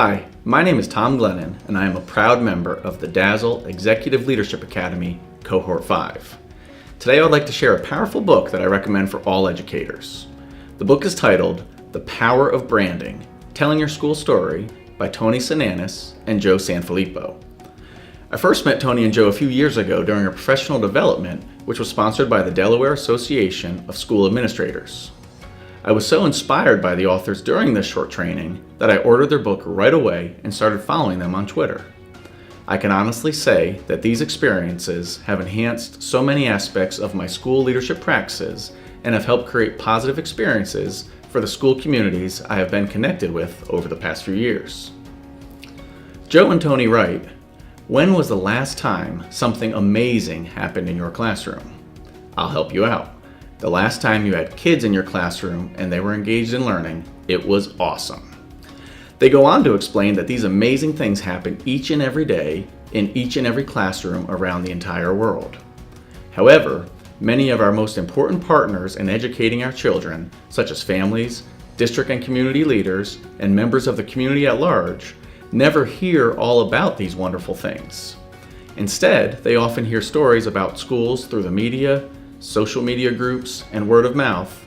Hi, my name is Tom Glennon, and I am a proud member of the Dazzle Executive Leadership Academy, Cohort 5. Today I would like to share a powerful book that I recommend for all educators. The book is titled The Power of Branding, Telling Your School Story by Tony Sinanis and Joe Sanfelippo. I first met Tony and Joe a few years ago during a professional development which was sponsored by the Delaware Association of School Administrators. I was so inspired by the authors during this short training that I ordered their book right away and started following them on Twitter. I can honestly say that these experiences have enhanced so many aspects of my school leadership practices and have helped create positive experiences for the school communities I have been connected with over the past few years. Joe and Tony write, "When was the last time something amazing happened in your classroom?" I'll help you out. The last time you had kids in your classroom and they were engaged in learning, it was awesome. They go on to explain that these amazing things happen each and every day in each and every classroom around the entire world. However, many of our most important partners in educating our children, such as families, district and community leaders, and members of the community at large, never hear all about these wonderful things. Instead, they often hear stories about schools through the media, social media groups, and word of mouth.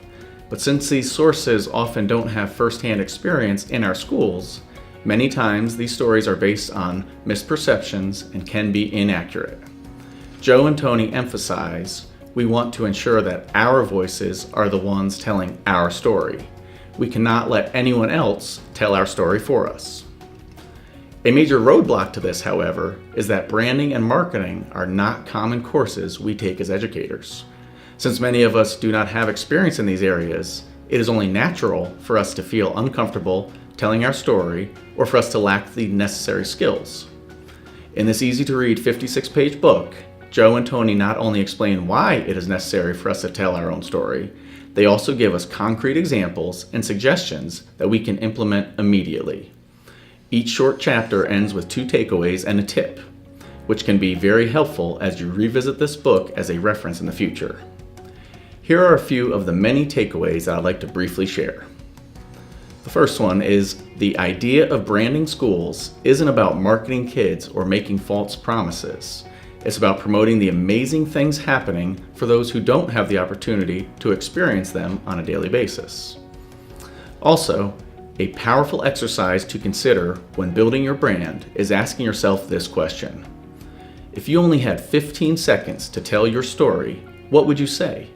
But since these sources often don't have firsthand experience in our schools, many times these stories are based on misperceptions and can be inaccurate. Joe and Tony emphasize we want to ensure that our voices are the ones telling our story. We cannot let anyone else tell our story for us. A major roadblock to this, however, is that branding and marketing are not common courses we take as educators. Since many of us do not have experience in these areas, it is only natural for us to feel uncomfortable telling our story or for us to lack the necessary skills. In this easy-to-read 56-page book, Joe and Tony not only explain why it is necessary for us to tell our own story, they also give us concrete examples and suggestions that we can implement immediately. Each short chapter ends with 2 takeaways and a tip, which can be very helpful as you revisit this book as a reference in the future. Here are a few of the many takeaways that I'd like to briefly share. The first one is the idea of branding schools isn't about marketing kids or making false promises. It's about promoting the amazing things happening for those who don't have the opportunity to experience them on a daily basis. Also, a powerful exercise to consider when building your brand is asking yourself this question. If you only had 15 seconds to tell your story, what would you say?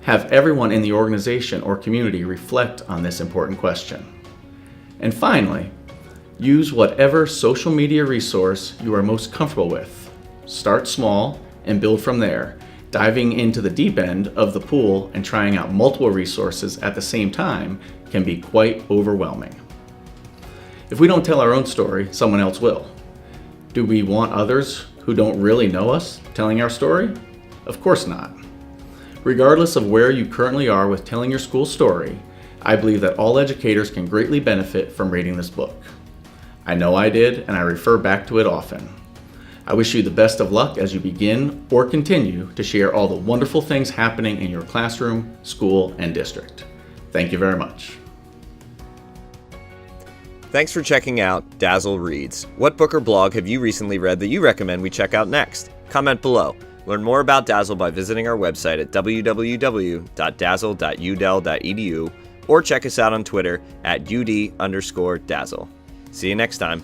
Have everyone in the organization or community reflect on this important question. And finally, use whatever social media resource you are most comfortable with. Start small and build from there. Diving into the deep end of the pool and trying out multiple resources at the same time can be quite overwhelming. If we don't tell our own story, someone else will. Do we want others who don't really know us telling our story? Of course not. Regardless of where you currently are with telling your school story, I believe that all educators can greatly benefit from reading this book. I know I did, and I refer back to it often. I wish you the best of luck as you begin or continue to share all the wonderful things happening in your classroom, school, and district. Thank you very much. Thanks for checking out Dazzle Reads. What book or blog have you recently read that you recommend we check out next? Comment below. Learn more about Dazzle by visiting our website at www.dazzle.udel.edu or check us out on Twitter at @UD_Dazzle. See you next time.